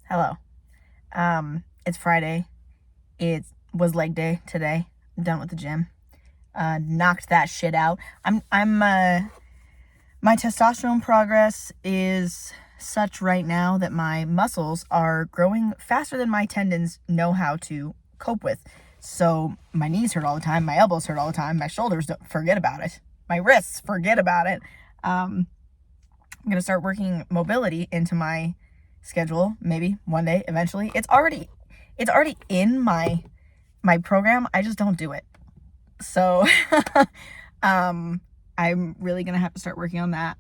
Hello. It's Friday. It was leg day today. I'm done with the gym. Knocked that shit out. My testosterone progress is such right now that my muscles are growing faster than my tendons know how to cope with. So my knees hurt all the time, my elbows hurt all the time, my shoulders, don't forget about it. My wrists, forget about it. I'm gonna start working mobility into my schedule, maybe one day, eventually. It's already in my program. I just don't do it. So I'm really gonna have to start working on that.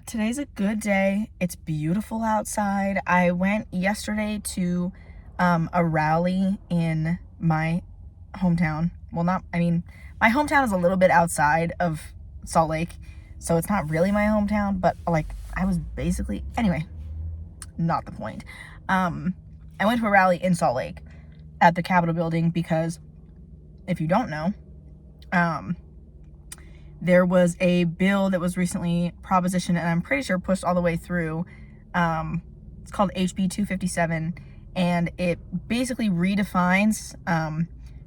Today's a good day. It's beautiful outside. I went yesterday to a rally in my hometown. Well, my hometown is a little bit outside of Salt Lake, so it's not really my hometown, but like I was basically, anyway, not the point. I went to a rally in Salt Lake at the Capitol building because if you don't know, there was a bill that was recently propositioned and I'm pretty sure pushed all the way through. It's called HB 257, and it basically redefines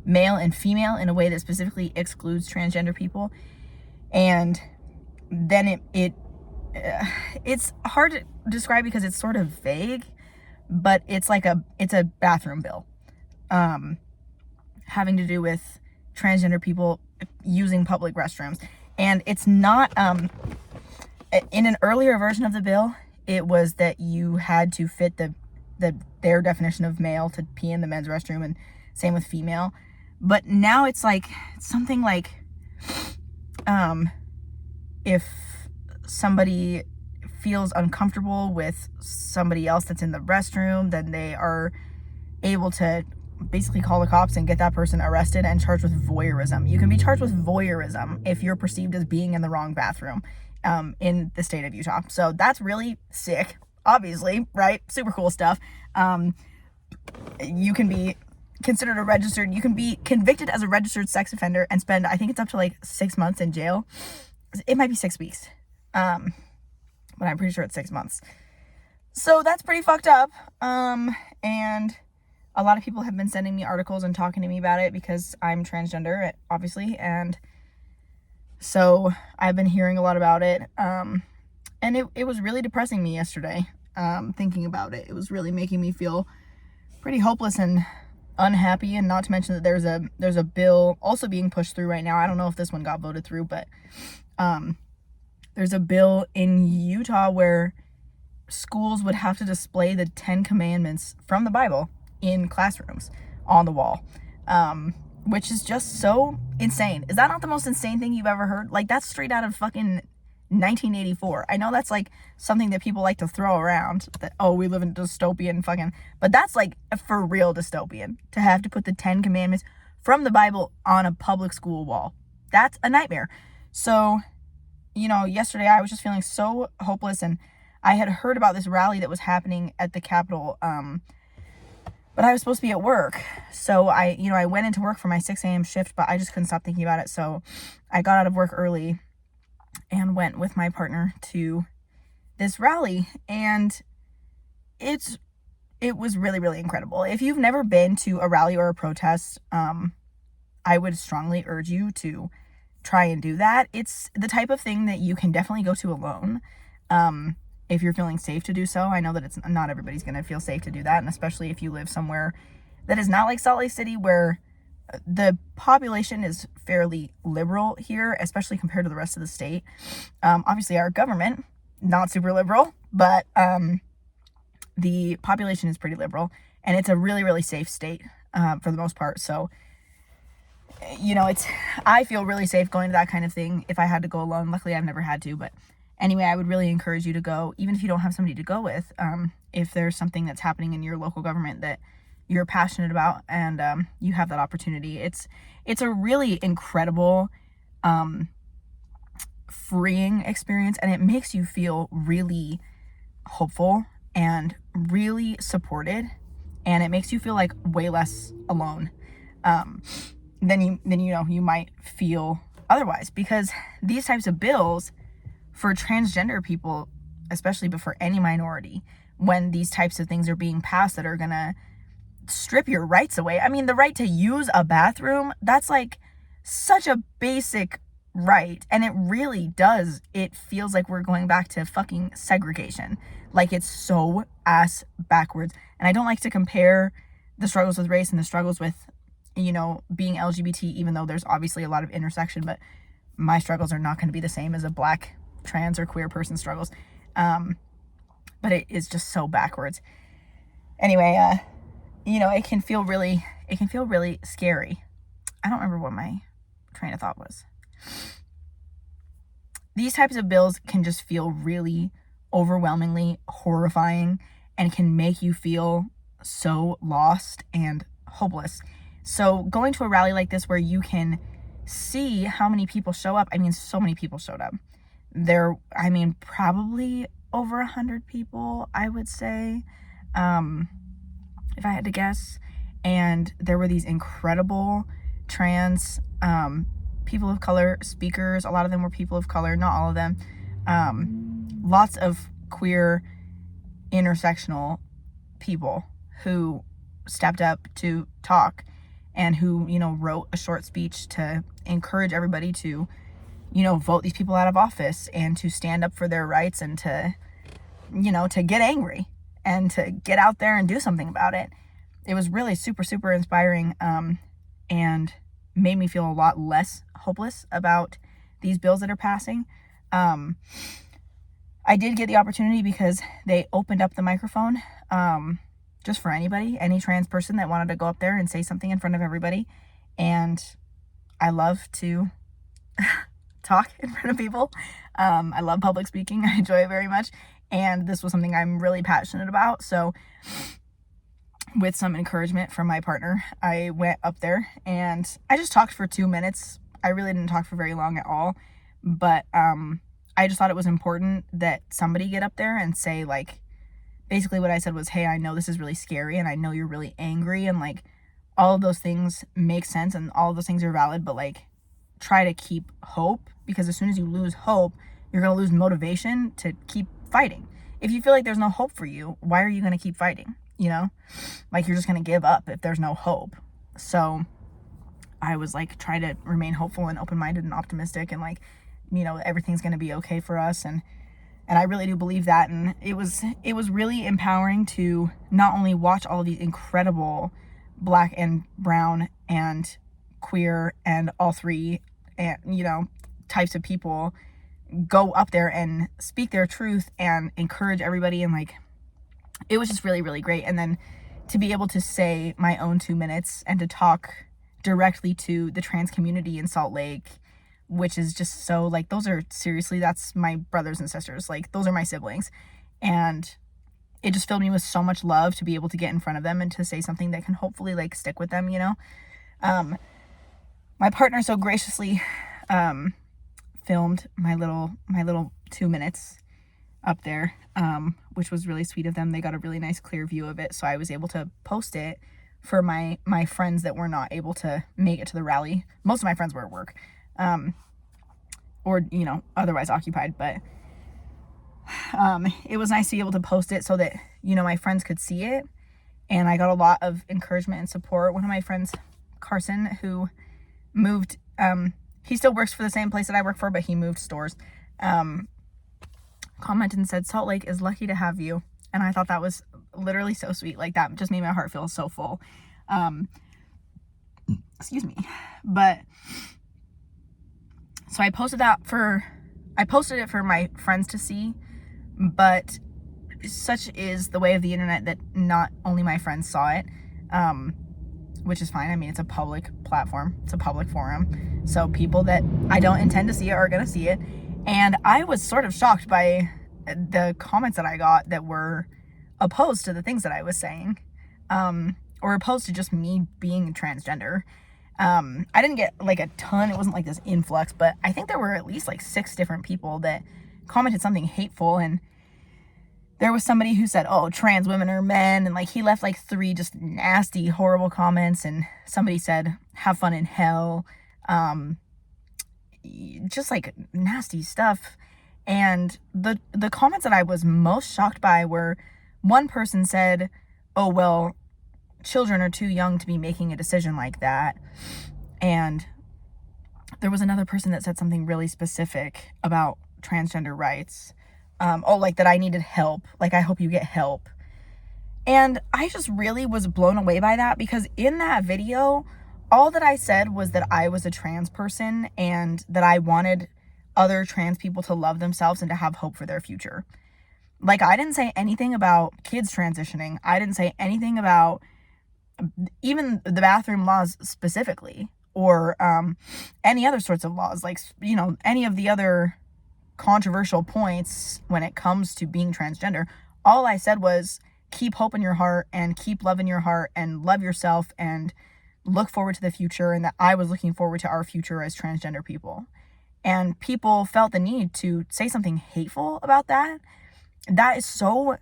male and female in a way that specifically excludes transgender people. And then it's hard to describe because it's sort of vague, but it's a bathroom bill having to do with transgender people using public restrooms. And it's not in an earlier version of the bill, it was that you had to fit their definition of male to pee in the men's restroom, and same with female. But now it's like something like if somebody feels uncomfortable with somebody else that's in the restroom, then they are able to basically call the cops and get that person arrested and charged with voyeurism. You can be charged with voyeurism if you're perceived as being in the wrong bathroom in the state of Utah. So that's really sick, obviously, right? Super cool stuff. You can be you can be convicted as a registered sex offender and spend, I think it's up to like 6 months in jail. It might be 6 weeks. But I'm pretty sure it's 6 months. So that's pretty fucked up. And a lot of people have been sending me articles and talking to me about it because I'm transgender, obviously. And so I've been hearing a lot about it. And it was really depressing me yesterday, thinking about it. It was really making me feel pretty hopeless and unhappy. And not to mention that there's a bill also being pushed through right now. I don't know if this one got voted through, but there's a bill in Utah where schools would have to display the 10 commandments from the Bible in classrooms on the wall, which is just so insane. Is that not the most insane thing you've ever heard? Like, that's straight out of fucking 1984. I know that's like something that people like to throw around, that, oh, we live in dystopian fucking, but that's like for real dystopian, to have to put the 10 commandments from the Bible on a public school wall. That's a nightmare. So, yesterday I was just feeling so hopeless, and I had heard about this rally that was happening at the Capitol, but I was supposed to be at work. So I went into work for my 6 a.m. shift, but I just couldn't stop thinking about it. So I got out of work early and went with my partner to this rally, and it was really, really incredible. If you've never been to a rally or a protest, I would strongly urge you to try and do that. It's the type of thing that you can definitely go to alone. If you're feeling safe to do so. I know that it's not everybody's going to feel safe to do that. And especially if you live somewhere that is not like Salt Lake City, where the population is fairly liberal here, especially compared to the rest of the state. Obviously our government, not super liberal, but the population is pretty liberal, and it's a really, really safe state for the most part. So, I feel really safe going to that kind of thing if I had to go alone. Luckily, I've never had to, but anyway, I would really encourage you to go, even if you don't have somebody to go with, if there's something that's happening in your local government that you're passionate about and you have that opportunity. It's a really incredible, freeing experience, and it makes you feel really hopeful and really supported, and it makes you feel like way less alone than you might feel otherwise, because these types of bills for transgender people especially but for any minority, when these types of things are being passed that are gonna strip your rights away. I mean, the right to use a bathroom, that's like such a basic right. And it really does. It feels like we're going back to fucking segregation. Like, it's so ass backwards. And I don't like to compare the struggles with race and the struggles with, you know, being LGBT, even though there's obviously a lot of intersection, but my struggles are not going to be the same as a Black, trans, or queer person's struggles. But it is just so backwards. Anyway, you know, it can feel really scary. I don't remember what my train of thought was. These types of bills can just feel really overwhelmingly horrifying and can make you feel so lost and hopeless. So going to a rally like this where you can see how many people show up, I mean, so many people showed up. Probably over 100 people, I would say, if I had to guess. And there were these incredible trans people of color speakers. A lot of them were people of color, not all of them. Lots of queer intersectional people who stepped up to talk and who, you know, wrote a short speech to encourage everybody to, you know, vote these people out of office and to stand up for their rights and to, you know, to get angry and to get out there and do something about it. It was really super, super inspiring, and made me feel a lot less hopeless about these bills that are passing. I did get the opportunity because they opened up the microphone, just for anybody, any trans person that wanted to go up there and say something in front of everybody. And I love to talk in front of people. I love public speaking. I enjoy it very much. And this was something I'm really passionate about. So with some encouragement from my partner, I went up there and I just talked for 2 minutes. I really didn't talk for very long at all. But I just thought it was important that somebody get up there and say, like, basically what I said was, hey, I know this is really scary and I know you're really angry and, like, all of those things make sense and all of those things are valid, but, like, try to keep hope, because as soon as you lose hope, you're going to lose motivation to keep fighting. If you feel like there's no hope for you, why are you going to keep fighting? You know, like, you're just going to give up if there's no hope. So I was like, try to remain hopeful and open-minded and optimistic and, like, you know, everything's going to be okay for us. And I really do believe that. And it was really empowering to not only watch all of these incredible Black and brown and queer and all three, and, you know, types of people go up there and speak their truth and encourage everybody. And, like, it was just really, really great. And then to be able to say my own 2 minutes and to talk directly to the trans community in Salt Lake, which is just so, like, those are, seriously, that's my brothers and sisters. Like, those are my siblings. And it just filled me with so much love to be able to get in front of them and to say something that can hopefully, like, stick with them, you know? My partner so graciously filmed my little 2 minutes up there, which was really sweet of them. They got a really nice clear view of it, so I was able to post it for my friends that were not able to make it to the rally. Most of my friends were at work, or, you know, otherwise occupied, but it was nice to be able to post it so that, you know, my friends could see it. And I got a lot of encouragement and support. One of my friends, Carson, who moved, he still works for the same place that I work for, but he moved stores, commented and said, Salt Lake is lucky to have you. And I thought that was literally so sweet. Like, that just made my heart feel so full. Excuse me. But so I posted it for my friends to see, but such is the way of the internet that not only my friends saw it, which is fine. I mean, it's a public platform. It's a public forum. So people that I don't intend to see it are going to see it. And I was sort of shocked by the comments that I got that were opposed to the things that I was saying, or opposed to just me being transgender. I didn't get, like, a ton. It wasn't like this influx, but I think there were at least, like, 6 different people that commented something hateful. And there was somebody who said, oh, trans women are men. And, like, he left, like, 3 just nasty, horrible comments. And somebody said, have fun in hell. Just, like, nasty stuff. And the comments that I was most shocked by were, one person said, oh, well, children are too young to be making a decision like that. And there was another person that said something really specific about transgender rights. Like that I needed help. Like, I hope you get help. And I just really was blown away by that, because in that video, all that I said was that I was a trans person and that I wanted other trans people to love themselves and to have hope for their future. Like, I didn't say anything about kids transitioning. I didn't say anything about even the bathroom laws specifically, or any other sorts of laws, like, you know, any of the other controversial points when it comes to being transgender. All I said was, keep hope in your heart and keep love in your heart and love yourself and look forward to the future, and that I was looking forward to our future as transgender people. And people felt the need to say something hateful about that. That is so,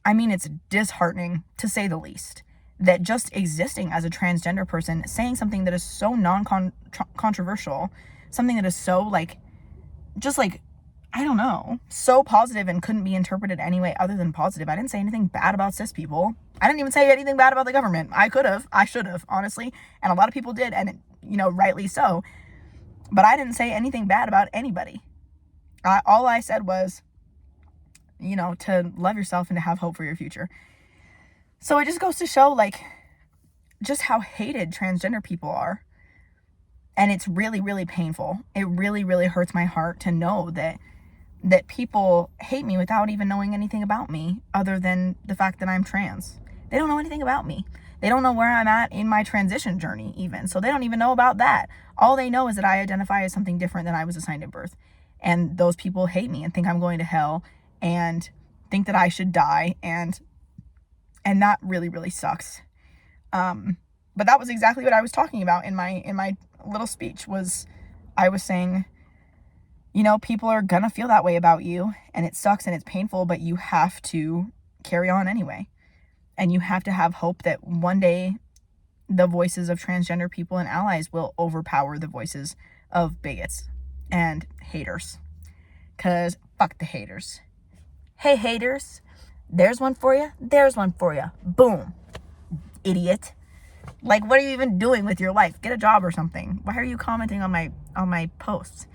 I mean, it's disheartening, to say the least, that just existing as a transgender person, saying something that is so non-controversial, something that is so, like, just like, I don't know, so positive and couldn't be interpreted any way other than positive. I didn't say anything bad about cis people. I didn't even say anything bad about the government. I could have. I should have, honestly. And a lot of people did, and, you know, rightly so. But I didn't say anything bad about anybody. All I said was, you know, to love yourself and to have hope for your future. So it just goes to show, like, just how hated transgender people are. And it's really, really painful. It really, really hurts my heart to know that people hate me without even knowing anything about me other than the fact that I'm trans. They don't know anything about me. They don't know where I'm at in my transition journey even. So they don't even know about that. All they know is that I identify as something different than I was assigned at birth. And those people hate me and think I'm going to hell and think that I should die. And that really, really sucks. But that was exactly what I was talking about in my little speech. Was I was saying, you know, people are gonna feel that way about you, and it sucks and it's painful, but you have to carry on anyway. And you have to have hope that one day the voices of transgender people and allies will overpower the voices of bigots and haters. 'Cause fuck the haters. Hey haters, there's one for you, there's one for you. Boom. Idiot. Like, what are you even doing with your life? Get a job or something. Why are you commenting on my posts?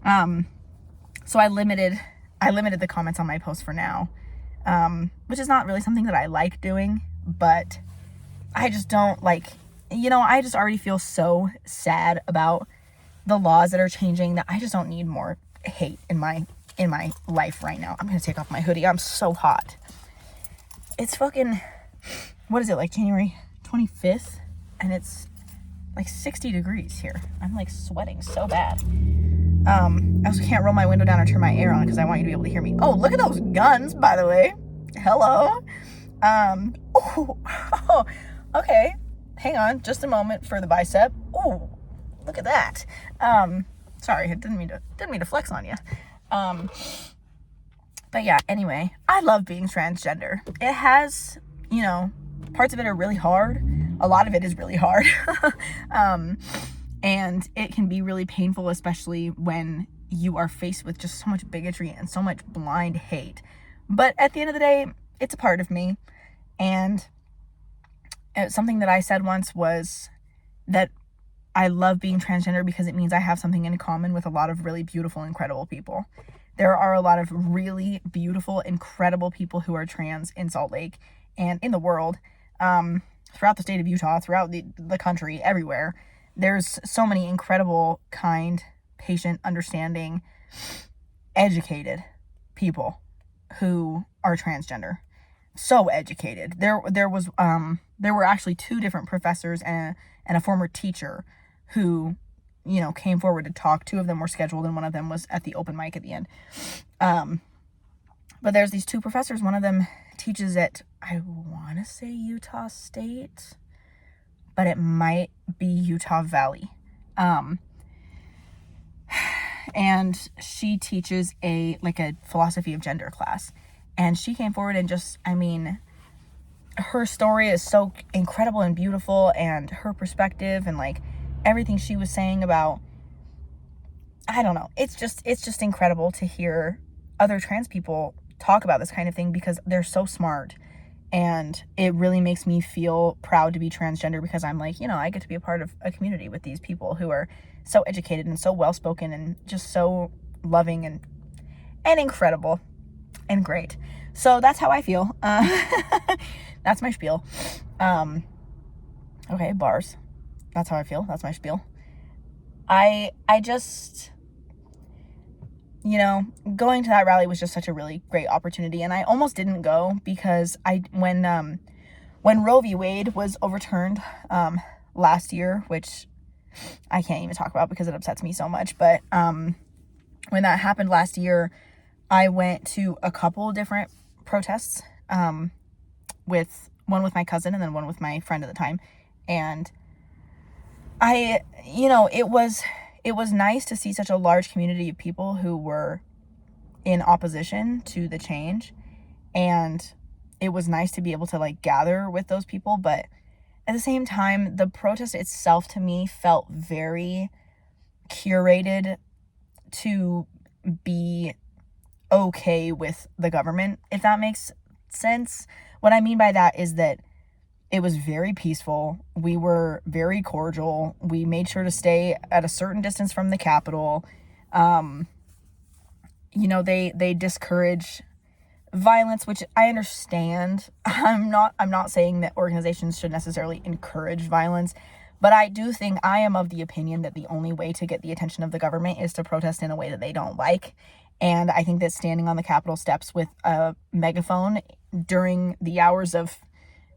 So I limited the comments on my post for now, which is not really something that I like doing, but I just don't like, you know, I just already feel so sad about the laws that are changing that I just don't need more hate in my life right now. I'm going to take off my hoodie. I'm so hot. It's fucking, what is it, like January 25th? And it's like 60 degrees here. I'm like sweating so bad. I also can't roll my window down or turn my air on because I want you to be able to hear me. Oh, look at those guns, by the way. Hello. Oh, okay. Hang on just a moment for the bicep. Oh, look at that. Sorry, I didn't mean to flex on you. But yeah, anyway, I love being transgender. It has, you know, parts of it are really hard. A lot of it is really hard. And it can be really painful, especially when you are faced with just so much bigotry and so much blind hate. But at the end of the day, it's a part of me. And something that I said once was that I love being transgender because it means I have something in common with a lot of really beautiful, incredible people. There are a lot of really beautiful, incredible people who are trans in Salt Lake and in the world, throughout the state of Utah, throughout the country, everywhere. There's so many incredible, kind, patient, understanding, educated people who are transgender. So educated. There were actually 2 different professors and a former teacher who, you know, came forward to talk. 2 of them were scheduled and one of them was at the open mic at the end. But there's these 2 professors. One of them teaches at, I want to say Utah State, but it might be Utah Valley. And she teaches a philosophy of gender class. And she came forward and just, I mean, her story is so incredible and beautiful, and her perspective and like everything she was saying about I don't know. It's just incredible to hear other trans people talk about this kind of thing because they're so smart. And it really makes me feel proud to be transgender because I'm like, I get to be a part of a community with these people who are so educated and so well-spoken and just so loving and incredible and great. So that's how I feel. That's my spiel. Okay, bars. That's how I feel. That's my spiel. I just, going to that rally was just such a really great opportunity, and I almost didn't go because when Roe v. Wade was overturned last year, which I can't even talk about because it upsets me so much, but when that happened last year, I went to a couple different protests, with my cousin and then one with my friend at the time, and it was nice to see such a large community of people who were in opposition to the change, and it was nice to be able to gather with those people. But at the same time, the protest itself to me felt very curated to be okay with the government, if that makes sense. What I mean by that is that it was very peaceful. We were very cordial. We made sure to stay at a certain distance from the Capitol. They discourage violence, which I understand. I'm not saying that organizations should necessarily encourage violence, but I do think I am of the opinion that the only way to get the attention of the government is to protest in a way that they don't like. And I think that standing on the Capitol steps with a megaphone during the hours of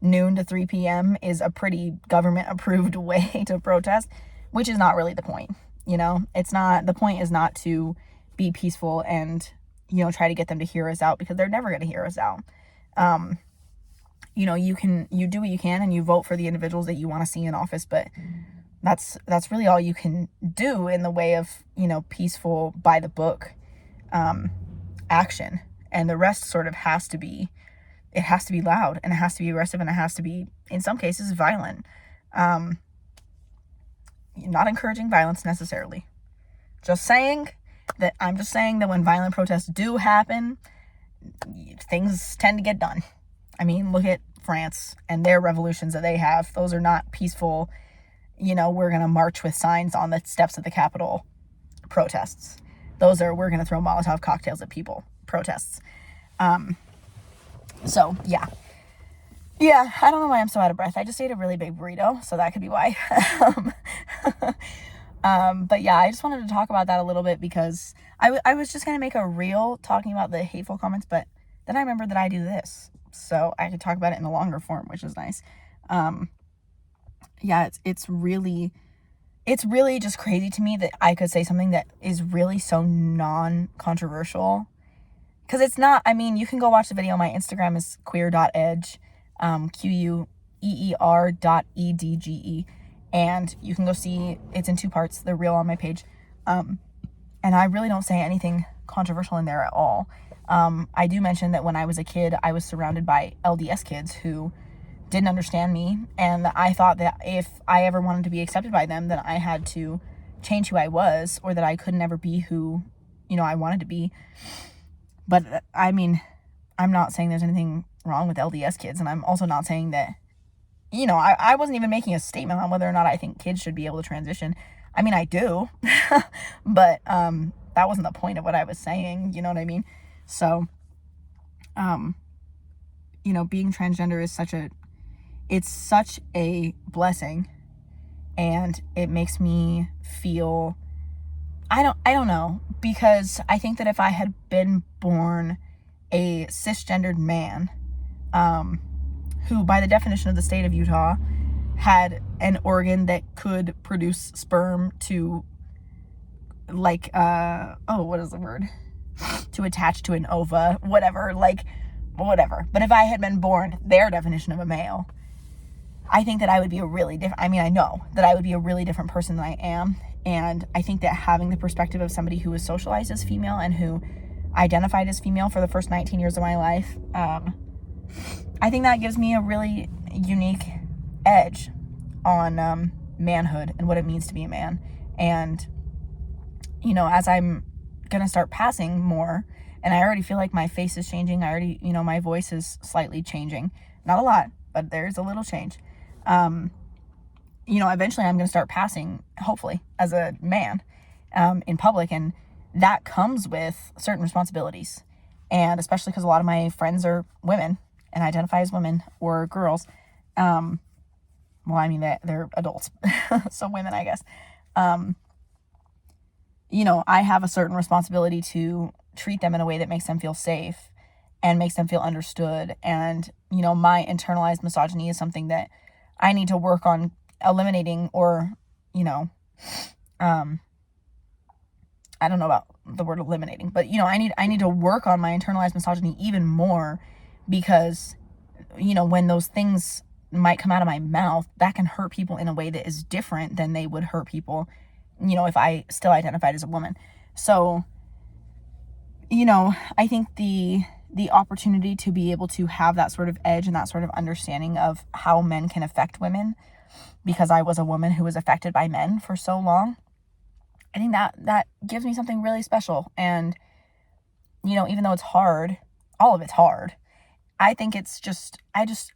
noon to 3 p.m. is a pretty government-approved way to protest, which is not really the point. The point is not to be peaceful and, try to get them to hear us out, because they're never going to hear us out. You do what you can and you vote for the individuals that you want to see in office, but that's really all you can do in the way of, peaceful, by the book action. And the rest sort of has to be loud, and it has to be aggressive, and it has to be, in some cases, violent. Not encouraging violence necessarily. I'm just saying that when violent protests do happen, things tend to get done. I mean, look at France and their revolutions that they have. Those are not peaceful, we're going to march with signs on the steps of the Capitol protests. Those are, we're going to throw Molotov cocktails at people protests. So, yeah. Yeah, I don't know why I'm so out of breath. I just ate a really big burrito, so that could be why. But yeah, I just wanted to talk about that a little bit because I was just going to make a reel talking about the hateful comments, but then I remembered that I do this, so I could talk about it in a longer form, which is nice. Yeah, it's really just crazy to me that I could say something that is really so non-controversial. Because it's not, you can go watch the video. My Instagram is queer.edge, queer.edge. And you can go see, it's in 2 parts, the reel on my page. And I really don't say anything controversial in there at all. I do mention that when I was a kid, I was surrounded by LDS kids who didn't understand me. And I thought that if I ever wanted to be accepted by them, then I had to change who I was, or that I could never be who, I wanted to be. But, I'm not saying there's anything wrong with LDS kids, and I'm also not saying that, I wasn't even making a statement on whether or not I think kids should be able to transition. I do, but that wasn't the point of what I was saying, you know what I mean? So, being transgender is it's such a blessing, and it makes me feel, I don't know, because I think that if I had been born a cisgendered man, who by the definition of the state of Utah had an organ that could produce sperm to what is the word? To attach to an ova, whatever. But if I had been born their definition of a male, I think that I would be a really different, I know that I would be a really different person than I am. And I think that having the perspective of somebody who was socialized as female and who identified as female for the first 19 years of my life, I think that gives me a really unique edge on manhood and what it means to be a man. And, as I'm gonna start passing more, and I already feel like my face is changing. I already, my voice is slightly changing. Not a lot, but there's a little change. Eventually I'm gonna start passing, hopefully, as a man, in public, and that comes with certain responsibilities. And especially because a lot of my friends are women and identify as women or girls. Well, I mean, they're adults, so women, I guess. I have a certain responsibility to treat them in a way that makes them feel safe and makes them feel understood. And, my internalized misogyny is something that I need to work on eliminating, or, I don't know about the word eliminating, but, I need to work on my internalized misogyny even more, because, when those things might come out of my mouth, that can hurt people in a way that is different than they would hurt people, if I still identified as a woman. So, I think the opportunity to be able to have that sort of edge and that sort of understanding of how men can affect women, because I was a woman who was affected by men for so long, I think that gives me something really special. And, even though it's hard, all of it's hard, I think it's just, I think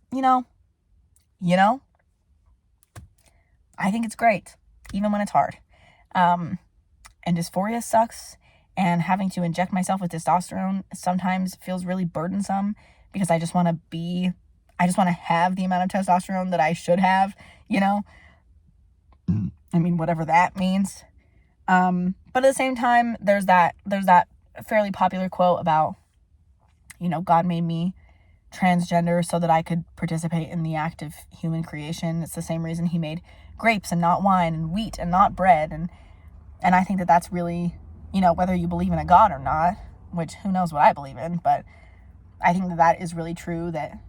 it's great, even when it's hard. And dysphoria sucks, and having to inject myself with testosterone sometimes feels really burdensome, because I just want to have the amount of testosterone that I should have, I mean, whatever that means. But at the same time, there's that fairly popular quote about, God made me transgender so that I could participate in the act of human creation. It's the same reason he made grapes and not wine, and wheat and not bread. And I think that that's really, whether you believe in a God or not, which who knows what I believe in, but I think that is really true, that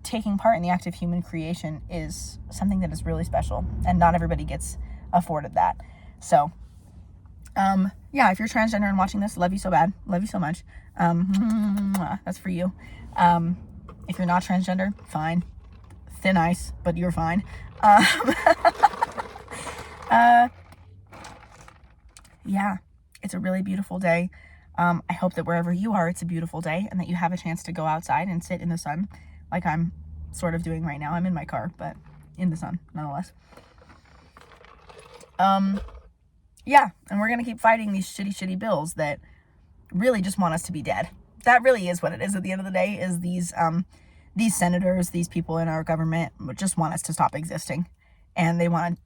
taking part in the act of human creation is something that is really special, and not everybody gets afforded that. So, if you're transgender and watching this, love you so bad. Love you so much. That's for you. If you're not transgender, fine. Thin ice, but you're fine. It's a really beautiful day. I hope that wherever you are, it's a beautiful day, and that you have a chance to go outside and sit in the sun, like I'm sort of doing right now. I'm in my car, but in the sun, nonetheless. And we're gonna keep fighting these shitty bills that really just want us to be dead. That really is what it is at the end of the day, is these senators, these people in our government just want us to stop existing. And they want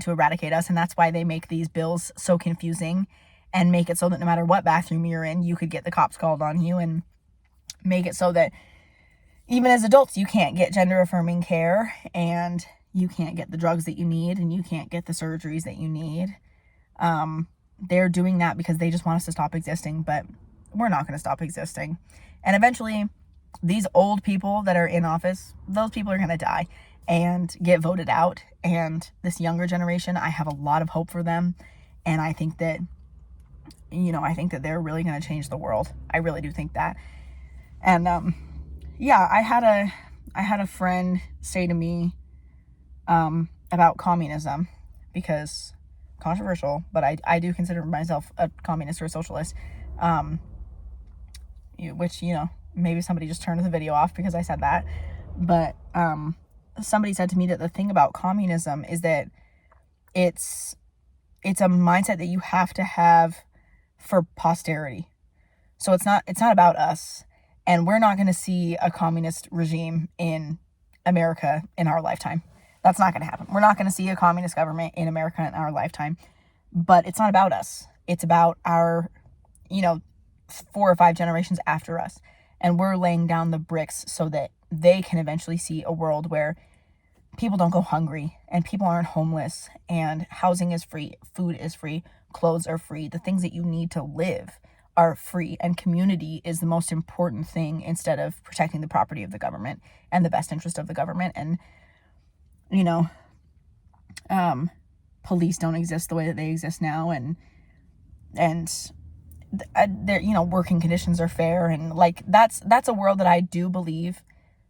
to eradicate us, and that's why they make these bills so confusing, and make it so that no matter what bathroom you're in, you could get the cops called on you, and make it so that even as adults, you can't get gender affirming care, and you can't get the drugs that you need, and you can't get the surgeries that you need. They're doing that because they just want us to stop existing, but we're not going to stop existing. And eventually, these old people that are in office, those people are going to die and get voted out. And this younger generation, I have a lot of hope for them. And I think that, they're really going to change the world. I really do think that. And, I had a friend say to me, about communism, because controversial, but I do consider myself a communist or a socialist, which, maybe somebody just turned the video off because I said that. But, somebody said to me that the thing about communism is that it's a mindset that you have to have for posterity. So it's not about us, and we're not going to see a communist regime in America in our lifetime. That's not going to happen. We're not going to see a communist government in America in our lifetime, but it's not about us. It's about our, 4 or 5 generations after us. And we're laying down the bricks so that they can eventually see a world where people don't go hungry, and people aren't homeless, and housing is free, food is free, clothes are free, the things that you need to live are free, and community is the most important thing, instead of protecting the property of the government and the best interest of the government. And, police don't exist the way that they exist now, and their, working conditions are fair, and like that's a world that I do believe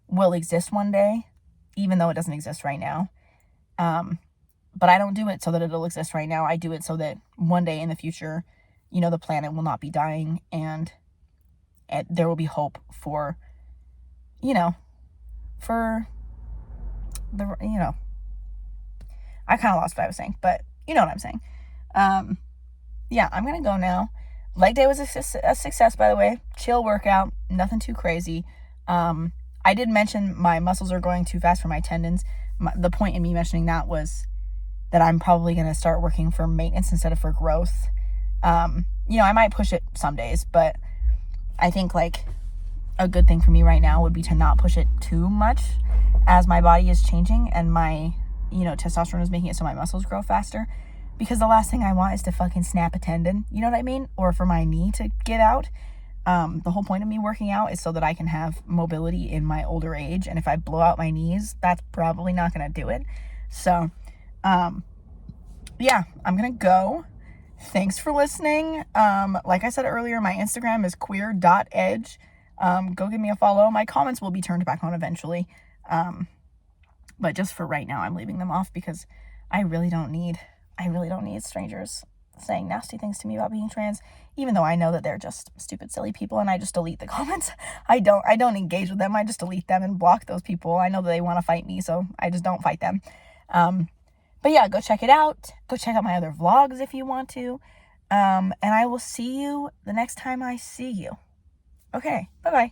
will exist one day, even though it doesn't exist right now. But I don't do it so that it'll exist right now. I do it so that one day in the future, the planet will not be dying, and there will be hope for, for the, I kind of lost what I was saying, but you know what I'm saying. Yeah, I'm going to go now. Leg day was a success, by the way. Chill workout, nothing too crazy. I did mention my muscles are growing too fast for my tendons. The point in me mentioning that was that I'm probably going to start working for maintenance instead of for growth. I might push it some days, but I think like a good thing for me right now would be to not push it too much as my body is changing and my, testosterone is making it so my muscles grow faster. Because the last thing I want is to fucking snap a tendon, you know what I mean? Or for my knee to get out. The whole point of me working out is so that I can have mobility in my older age. And if I blow out my knees, that's probably not going to do it. So, yeah, I'm going to go. Thanks for listening. Like I said earlier, my Instagram is queer.edge. Go give me a follow. My comments will be turned back on eventually. But just for right now, I'm leaving them off because I really don't need strangers saying nasty things to me about being trans, even though I know that they're just stupid, silly people, and I just delete the comments. I don't engage with them. I just delete them and block those people. I know that they want to fight me, so I just don't fight them. But yeah, go check it out. Go check out my other vlogs if you want to. And I will see you the next time I see you. Okay, bye-bye.